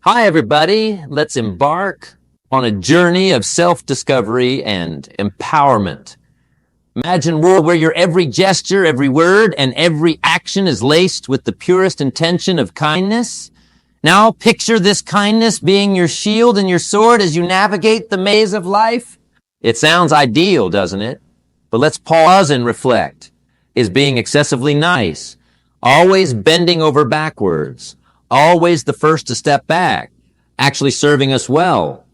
Hi, everybody. Let's embark on a journey of self-discovery and empowerment. Imagine a world where your every gesture, every word, and every action is laced with the purest intention of kindness. Now picture this kindness being your shield and your sword as you navigate the maze of life. It sounds ideal, doesn't it? But let's pause and reflect. Is being excessively nice, always bending over backwards, always the first to step back, actually serving us well?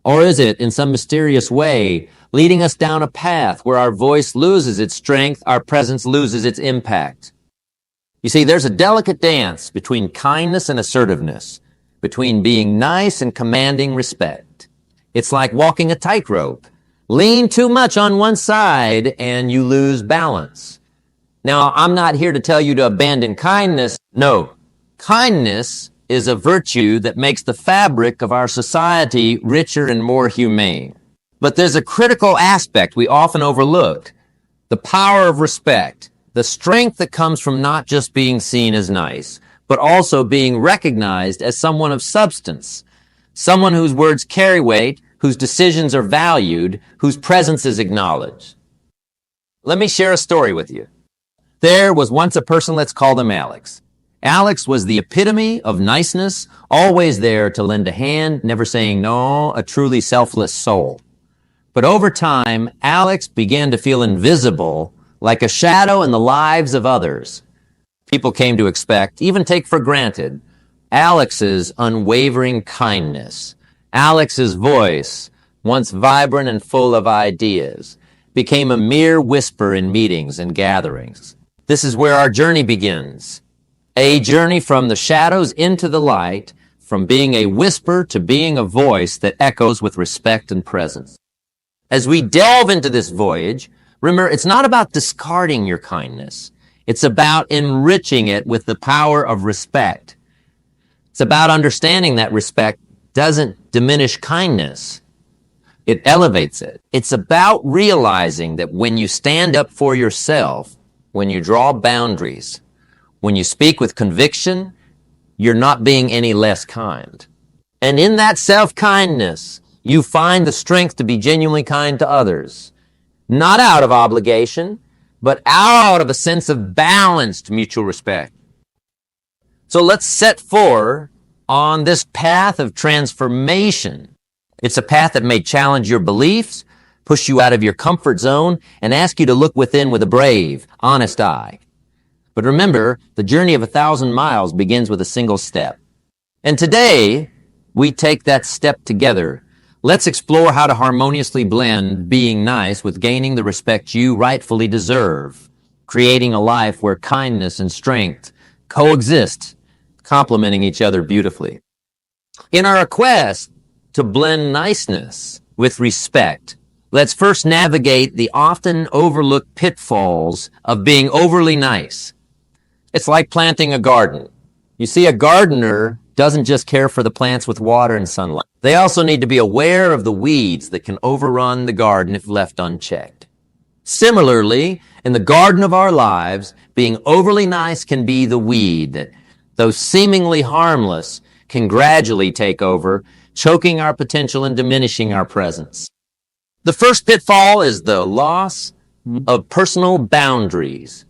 Or is it, in some mysterious way, leading us down a path where our voice loses its strength, our presence loses its impact? You see, there's a delicate dance between kindness and assertiveness, between being nice and commanding respect. It's like walking a tightrope. Lean too much on one side and you lose balance. Now, I'm not here to tell you to abandon kindness. No, kindness is a virtue that makes the fabric of our society richer and more humane. But there's a critical aspect we often overlook: the power of respect, the strength that comes from not just being seen as nice, but also being recognized as someone of substance, someone whose words carry weight, whose decisions are valued, whose presence is acknowledged. Let me share a story with you. There was once a person, let's call them Alex. Alex was the epitome of niceness, always there to lend a hand, never saying no, a truly selfless soul. But over time, Alex began to feel invisible, like a shadow in the lives of others. People came to expect, even take for granted, Alex's unwavering kindness. Alex's voice, once vibrant and full of ideas, became a mere whisper in meetings and gatherings. This is where our journey begins. A journey from the shadows into the light, from being a whisper to being a voice that echoes with respect and presence. As we delve into this voyage, remember, it's not about discarding your kindness. It's about enriching it with the power of respect. It's about understanding that respect doesn't diminish kindness. It elevates it. It's about realizing that when you stand up for yourself, when you draw boundaries, when you speak with conviction, you're not being any less kind. And in that self-kindness, you find the strength to be genuinely kind to others, not out of obligation, but out of a sense of balanced mutual respect. So let's set forward on this path of transformation. It's a path that may challenge your beliefs, push you out of your comfort zone, and ask you to look within with a brave, honest eye. But remember, the journey of 1,000 miles begins with a single step. And today, we take that step together. Let's explore how to harmoniously blend being nice with gaining the respect you rightfully deserve, creating a life where kindness and strength coexist, complementing each other beautifully. In our quest to blend niceness with respect, let's first navigate the often overlooked pitfalls of being overly nice. It's like planting a garden. You see, a gardener doesn't just care for the plants with water and sunlight. They also need to be aware of the weeds that can overrun the garden if left unchecked. Similarly, in the garden of our lives, being overly nice can be the weed that, though seemingly harmless, can gradually take over, choking our potential and diminishing our presence. The first pitfall is the loss of personal boundaries.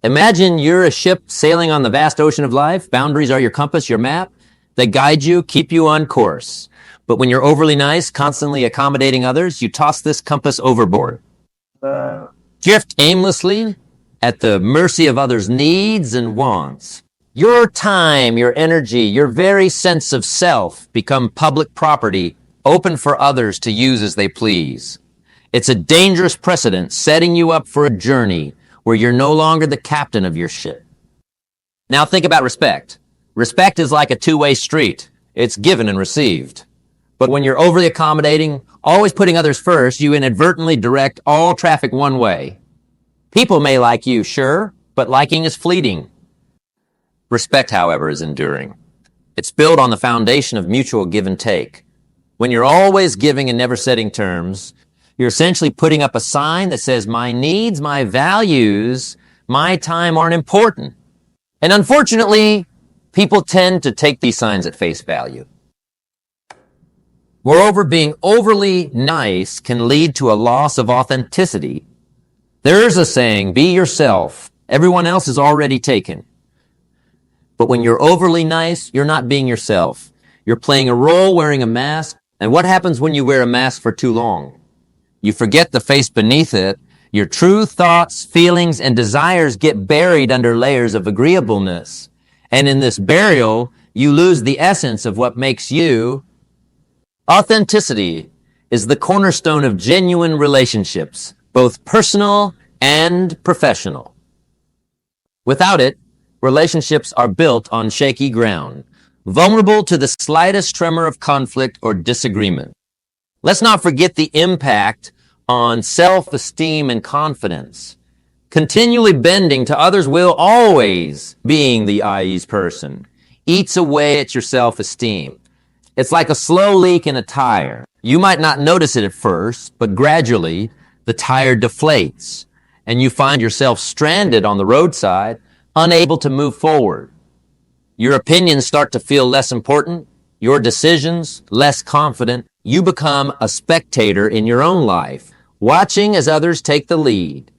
Imagine you're a ship sailing on the vast ocean of life. Boundaries are your compass, your map. They guide you, keep you on course. But when you're overly nice, constantly accommodating others, you toss this compass overboard. Drift aimlessly at the mercy of others' needs and wants. Your time, your energy, your very sense of self become public property, open for others to use as they please. It's a dangerous precedent, setting you up for a journey where you're no longer the captain of your ship. Now think about respect. Respect is like a two-way street. It's given and received. But when you're overly accommodating, always putting others first, you inadvertently direct all traffic one way. People may like you, sure, but liking is fleeting. Respect, however, is enduring. It's built on the foundation of mutual give and take. When you're always giving and never setting terms, you're essentially putting up a sign that says, my needs, my values, my time aren't important. And unfortunately, people tend to take these signs at face value. Moreover, being overly nice can lead to a loss of authenticity. There's a saying, be yourself. Everyone else is already taken. But when you're overly nice, you're not being yourself. You're playing a role wearing a mask. And what happens when you wear a mask for too long? You forget the face beneath it. Your true thoughts, feelings, and desires get buried under layers of agreeableness. And in this burial, you lose the essence of what makes you. Authenticity is the cornerstone of genuine relationships, both personal and professional. Without it, relationships are built on shaky ground, vulnerable to the slightest tremor of conflict or disagreement. Let's not forget the impact on self-esteem and confidence. Continually bending to others' will, always being the I.E.'s person, eats away at your self-esteem. It's like a slow leak in a tire. You might not notice it at first, but gradually the tire deflates and you find yourself stranded on the roadside, unable to move forward. Your opinions start to feel less important, your decisions less confident. You become a spectator in your own life, watching as others take the lead.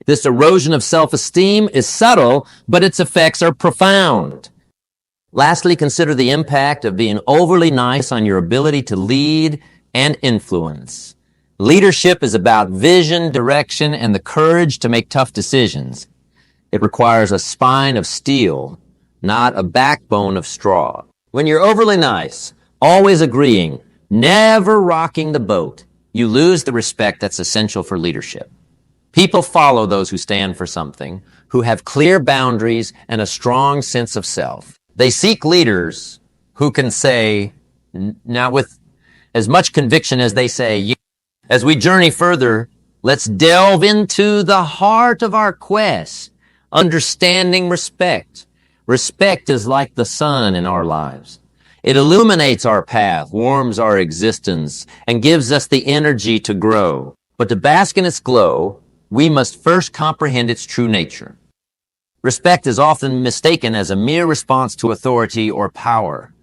This erosion of self-esteem is subtle, but its effects are profound. Lastly, consider the impact of being overly nice on your ability to lead and influence. Leadership is about vision, direction, and the courage to make tough decisions. It requires a spine of steel, not a backbone of straw. When you're overly nice, always agreeing, never rocking the boat, you lose the respect that's essential for leadership. People follow those who stand for something, who have clear boundaries and a strong sense of self. They seek leaders who can say, now with as much conviction as they say, yeah. As we journey further, let's delve into the heart of our quest, understanding respect. Respect is like the sun in our lives. It illuminates our path, warms our existence, and gives us the energy to grow. But to bask in its glow, we must first comprehend its true nature. Respect is often mistaken as a mere response to authority or power.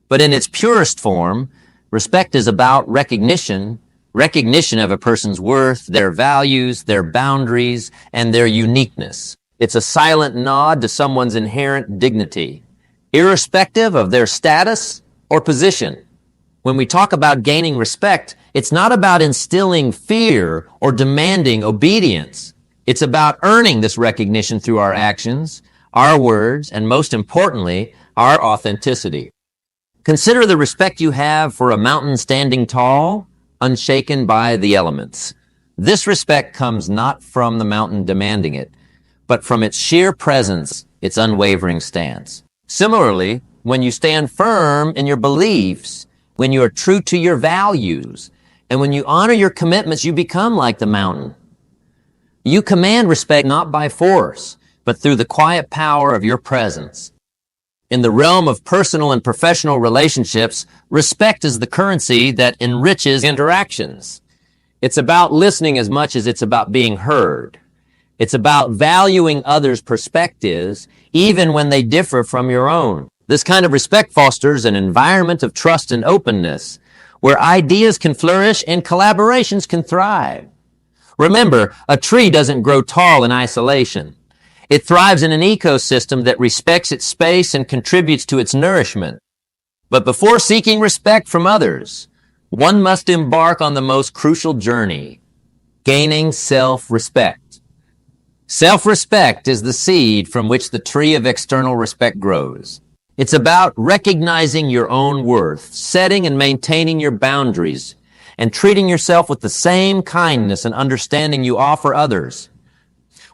But in its purest form, respect is about recognition of a person's worth, their values, their boundaries, and their uniqueness. It's a silent nod to someone's inherent dignity, irrespective of their status or position. When we talk about gaining respect, it's not about instilling fear or demanding obedience. It's about earning this recognition through our actions, our words, and most importantly, our authenticity. Consider the respect you have for a mountain standing tall, unshaken by the elements. This respect comes not from the mountain demanding it, but from its sheer presence, its unwavering stance. Similarly, when you stand firm in your beliefs, when you are true to your values, and when you honor your commitments, you become like the mountain. You command respect not by force, but through the quiet power of your presence. In the realm of personal and professional relationships, respect is the currency that enriches interactions. It's about listening as much as it's about being heard. It's about valuing others' perspectives, even when they differ from your own. This kind of respect fosters an environment of trust and openness, where ideas can flourish and collaborations can thrive. Remember, a tree doesn't grow tall in isolation. It thrives in an ecosystem that respects its space and contributes to its nourishment. But before seeking respect from others, one must embark on the most crucial journey, gaining self-respect. Self-respect is the seed from which the tree of external respect grows. It's about recognizing your own worth, setting and maintaining your boundaries, and treating yourself with the same kindness and understanding you offer others.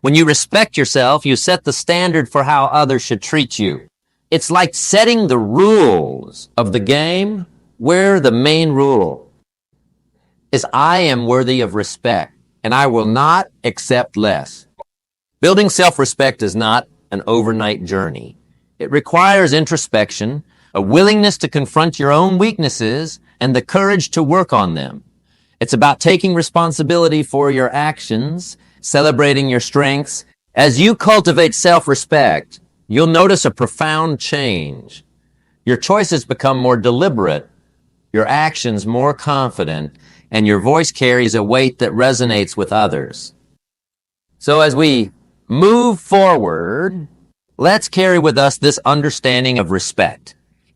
When you respect yourself, you set the standard for how others should treat you. It's like setting the rules of the game, where the main rule is I am worthy of respect, and I will not accept less. Building self-respect is not an overnight journey. It requires introspection, a willingness to confront your own weaknesses, and the courage to work on them. It's about taking responsibility for your actions, celebrating your strengths. As you cultivate self-respect, you'll notice a profound change. Your choices become more deliberate, your actions more confident, and your voice carries a weight that resonates with others. So as we move forward, let's carry with us this understanding of respect.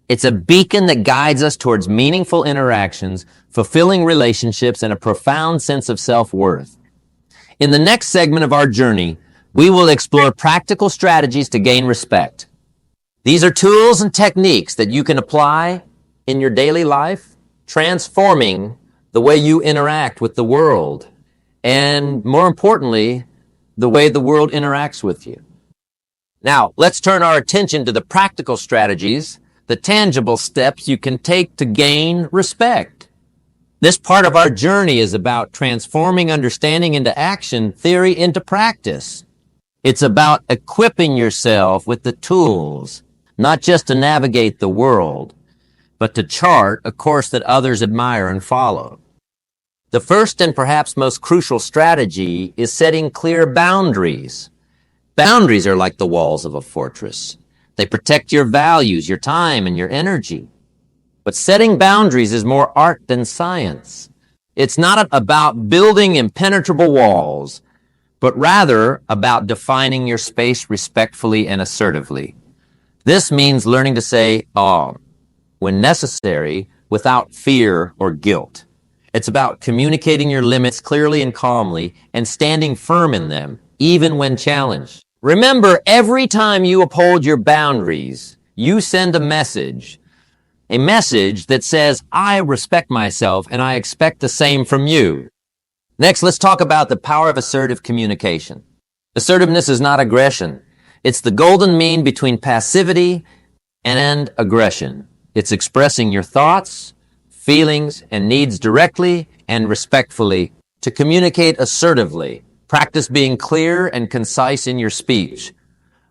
It's a beacon that guides us towards meaningful interactions, fulfilling relationships, and a profound sense of self-worth. In the next segment of our journey, we will explore practical strategies to gain respect. These are tools and techniques that you can apply in your daily life, transforming the way you interact with the world, and more importantly, the way the world interacts with you. Now, let's turn our attention to the practical strategies, the tangible steps you can take to gain respect. This part of our journey is about transforming understanding into action, theory into practice. It's about equipping yourself with the tools, not just to navigate the world, but to chart a course that others admire and follow. The first and perhaps most crucial strategy is setting clear boundaries. Boundaries are like the walls of a fortress. They protect your values, your time, and your energy. But setting boundaries is more art than science. It's not about building impenetrable walls, but rather about defining your space respectfully and assertively. This means learning to say, when necessary, without fear or guilt. It's about communicating your limits clearly and calmly and standing firm in them, even when challenged. Remember, every time you uphold your boundaries, you send a message that says, I respect myself and I expect the same from you. Next, let's talk about the power of assertive communication. Assertiveness is not aggression. It's the golden mean between passivity and aggression. It's expressing your thoughts, feelings, and needs directly and respectfully. To communicate assertively, practice being clear and concise in your speech.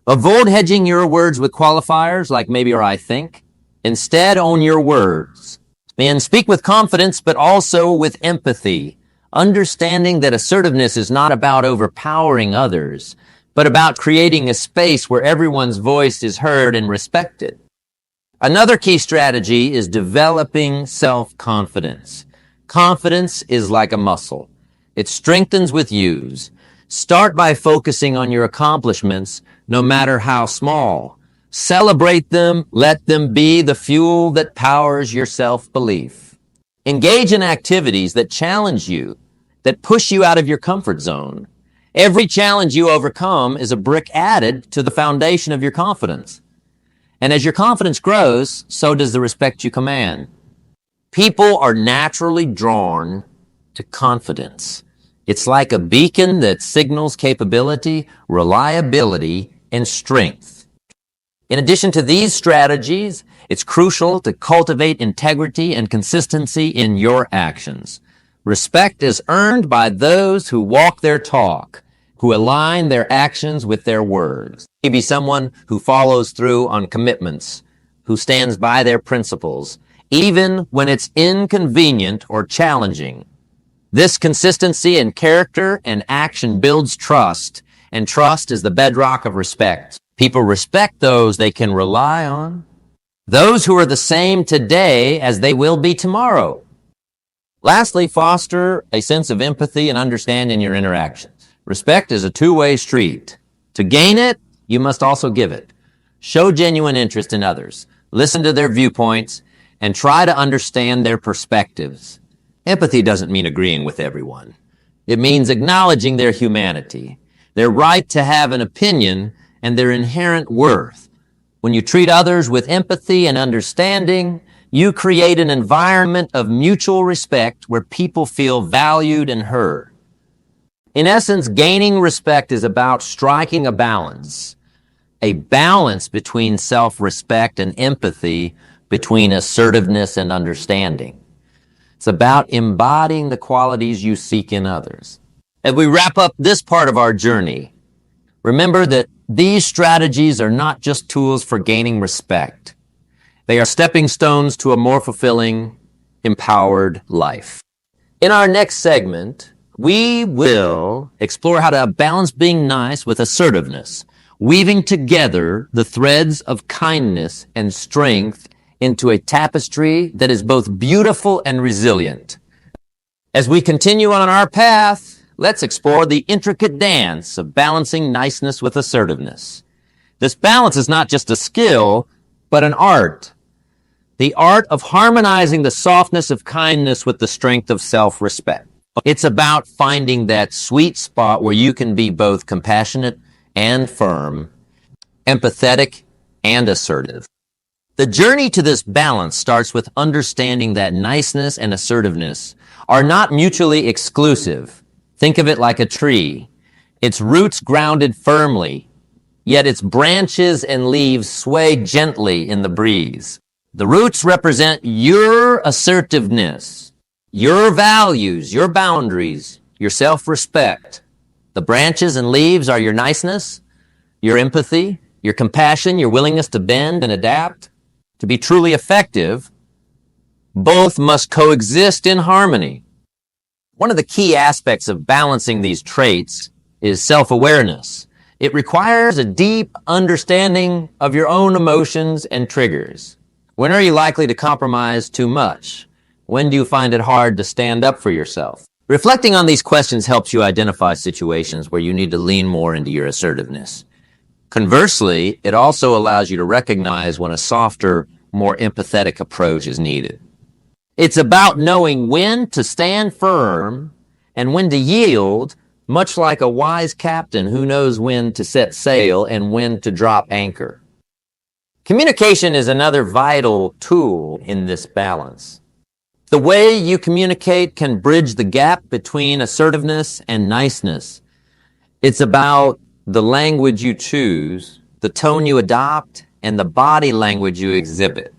Avoid hedging your words with qualifiers like maybe or I think. Instead, own your words. And speak with confidence, but also with empathy, understanding that assertiveness is not about overpowering others, but about creating a space where everyone's voice is heard and respected. Another key strategy is developing self-confidence. Confidence is like a muscle. It strengthens with use. Start by focusing on your accomplishments, no matter how small. Celebrate them. Let them be the fuel that powers your self-belief. Engage in activities that challenge you, that push you out of your comfort zone. Every challenge you overcome is a brick added to the foundation of your confidence. And as your confidence grows, so does the respect you command. People are naturally drawn to confidence. It's like a beacon that signals capability, reliability, and strength. In addition to these strategies, it's crucial to cultivate integrity and consistency in your actions. Respect is earned by those who walk their talk, who align their actions with their words. Maybe someone who follows through on commitments, who stands by their principles, even when it's inconvenient or challenging. This consistency in character and action builds trust, and trust is the bedrock of respect. People respect those they can rely on, those who are the same today as they will be tomorrow. Lastly, foster a sense of empathy and understanding in your interactions. Respect is a two-way street. To gain it, you must also give it. Show genuine interest in others. Listen to their viewpoints and try to understand their perspectives. Empathy doesn't mean agreeing with everyone. It means acknowledging their humanity, their right to have an opinion, and their inherent worth. When you treat others with empathy and understanding, you create an environment of mutual respect where people feel valued and heard. In essence, gaining respect is about striking a balance between self-respect and empathy, between assertiveness and understanding. It's about embodying the qualities you seek in others. As we wrap up this part of our journey, remember that these strategies are not just tools for gaining respect. They are stepping stones to a more fulfilling, empowered life. In our next segment, we will explore how to balance being nice with assertiveness, weaving together the threads of kindness and strength into a tapestry that is both beautiful and resilient. As we continue on our path, let's explore the intricate dance of balancing niceness with assertiveness. This balance is not just a skill, but an art. The art of harmonizing the softness of kindness with the strength of self-respect. It's about finding that sweet spot where you can be both compassionate and firm, empathetic and assertive. The journey to this balance starts with understanding that niceness and assertiveness are not mutually exclusive. Think of it like a tree. Its roots grounded firmly, yet its branches and leaves sway gently in the breeze. The roots represent your assertiveness, your values, your boundaries, your self-respect. The branches and leaves are your niceness, your empathy, your compassion, your willingness to bend and adapt. To be truly effective, both must coexist in harmony. One of the key aspects of balancing these traits is self-awareness. It requires a deep understanding of your own emotions and triggers. When are you likely to compromise too much? When do you find it hard to stand up for yourself? Reflecting on these questions helps you identify situations where you need to lean more into your assertiveness. Conversely, it also allows you to recognize when a softer, more empathetic approach is needed. It's about knowing when to stand firm and when to yield, much like a wise captain who knows when to set sail and when to drop anchor. Communication is another vital tool in this balance. The way you communicate can bridge the gap between assertiveness and niceness. It's about the language you choose, the tone you adopt, and the body language you exhibit.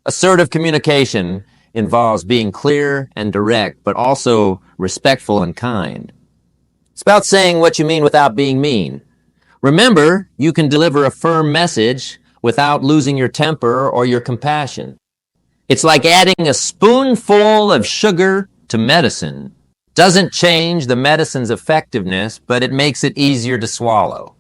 Assertive communication involves being clear and direct, but also respectful and kind. It's about saying what you mean without being mean. Remember, you can deliver a firm message without losing your temper or your compassion. It's like adding a spoonful of sugar to medicine. Doesn't change the medicine's effectiveness, but it makes it easier to swallow.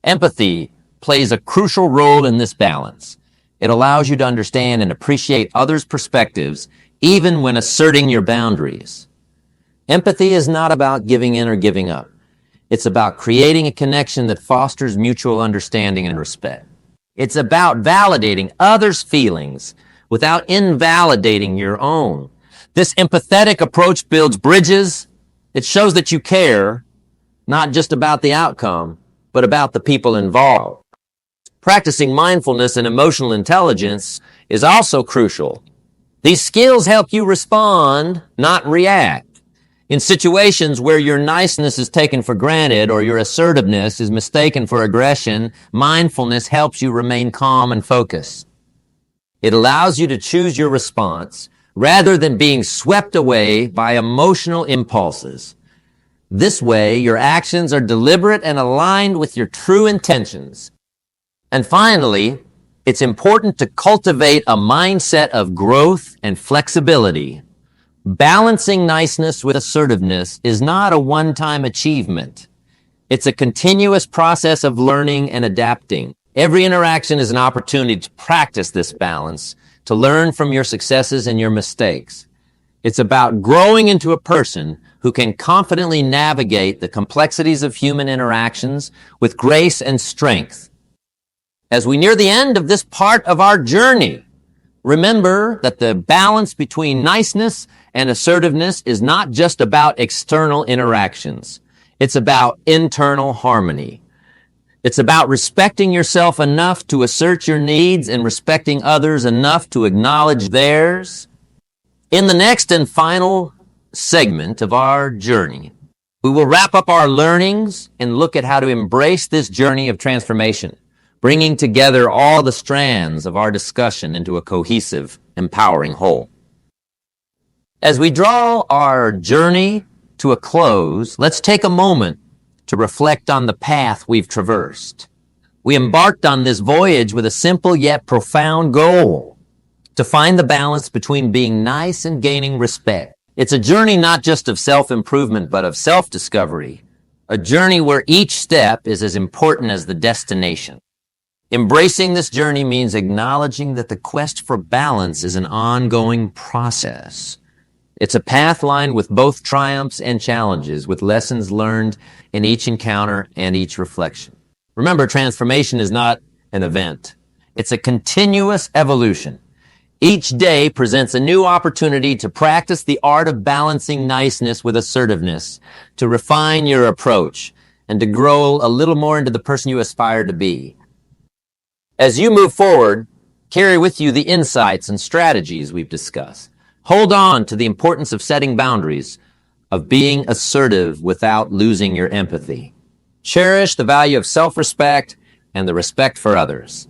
Empathy plays a crucial role in this balance. It allows you to understand and appreciate others' perspectives, even when asserting your boundaries. Empathy is not about giving in or giving up. It's about creating a connection that fosters mutual understanding and respect. It's about validating others' feelings without invalidating your own. This empathetic approach builds bridges. It shows that you care, not just about the outcome, but about the people involved. Practicing mindfulness and emotional intelligence is also crucial. These skills help you respond, not react. In situations where your niceness is taken for granted or your assertiveness is mistaken for aggression, mindfulness helps you remain calm and focused. It allows you to choose your response rather than being swept away by emotional impulses. This way, your actions are deliberate and aligned with your true intentions. And finally, it's important to cultivate a mindset of growth and flexibility. Balancing niceness with assertiveness is not a one-time achievement. It's a continuous process of learning and adapting. Every interaction is an opportunity to practice this balance, to learn from your successes and your mistakes. It's about growing into a person who can confidently navigate the complexities of human interactions with grace and strength. As we near the end of this part of our journey, remember that the balance between niceness and assertiveness is not just about external interactions. It's about internal harmony. It's about respecting yourself enough to assert your needs and respecting others enough to acknowledge theirs. In the next and final segment of our journey, we will wrap up our learnings and look at how to embrace this journey of transformation, bringing together all the strands of our discussion into a cohesive, empowering whole. As we draw our journey to a close, let's take a moment to reflect on the path we've traversed. We embarked on this voyage with a simple yet profound goal: to find the balance between being nice and gaining respect. It's a journey not just of self-improvement, but of self-discovery, a journey where each step is as important as the destination. Embracing this journey means acknowledging that the quest for balance is an ongoing process. It's a path lined with both triumphs and challenges, with lessons learned in each encounter and each reflection. Remember, transformation is not an event. It's a continuous evolution. Each day presents a new opportunity to practice the art of balancing niceness with assertiveness, to refine your approach, and to grow a little more into the person you aspire to be. As you move forward, carry with you the insights and strategies we've discussed. Hold on to the importance of setting boundaries, of being assertive without losing your empathy. Cherish the value of self-respect and the respect for others.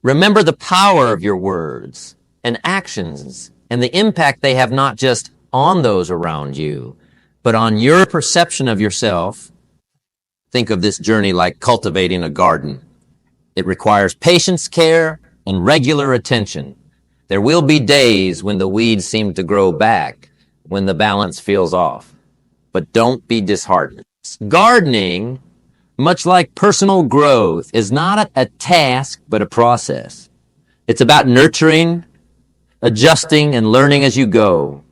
Remember the power of your words and actions and the impact they have not just on those around you, but on your perception of yourself. Think of this journey like cultivating a garden. It requires patience, care, and regular attention. There will be days when the weeds seem to grow back, when the balance feels off. But don't be disheartened. Gardening, much like personal growth, is not a task, but a process. It's about nurturing, adjusting, and learning as you go.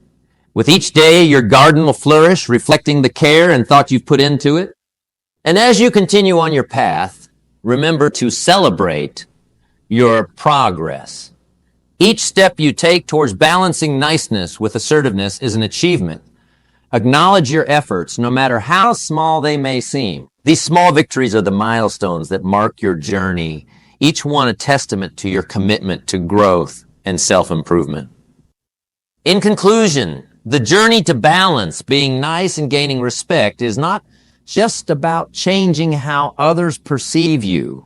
With each day, your garden will flourish, reflecting the care and thought you've put into it. And as you continue on your path, remember to celebrate your progress. Each step you take towards balancing niceness with assertiveness is an achievement. Acknowledge your efforts, no matter how small they may seem. These small victories are the milestones that mark your journey, each one a testament to your commitment to growth and self-improvement. In conclusion, the journey to balance, being nice and gaining respect, is not just about changing how others perceive you.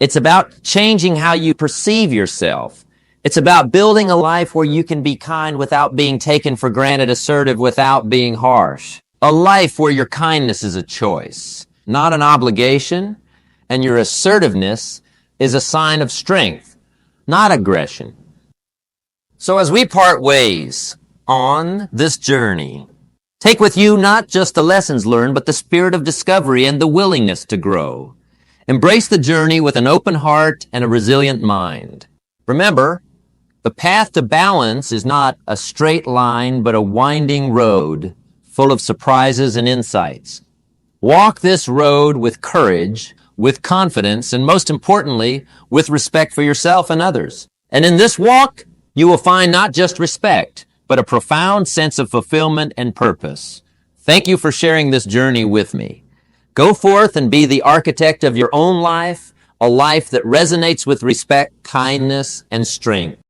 It's about changing how you perceive yourself. It's about building a life where you can be kind without being taken for granted, assertive without being harsh. A life where your kindness is a choice, not an obligation, and your assertiveness is a sign of strength, not aggression. So as we part ways on this journey, take with you not just the lessons learned, but the spirit of discovery and the willingness to grow. Embrace the journey with an open heart and a resilient mind. Remember, the path to balance is not a straight line, but a winding road full of surprises and insights. Walk this road with courage, with confidence, and most importantly, with respect for yourself and others. And in this walk, you will find not just respect, but a profound sense of fulfillment and purpose. Thank you for sharing this journey with me. Go forth and be the architect of your own life, a life that resonates with respect, kindness, and strength.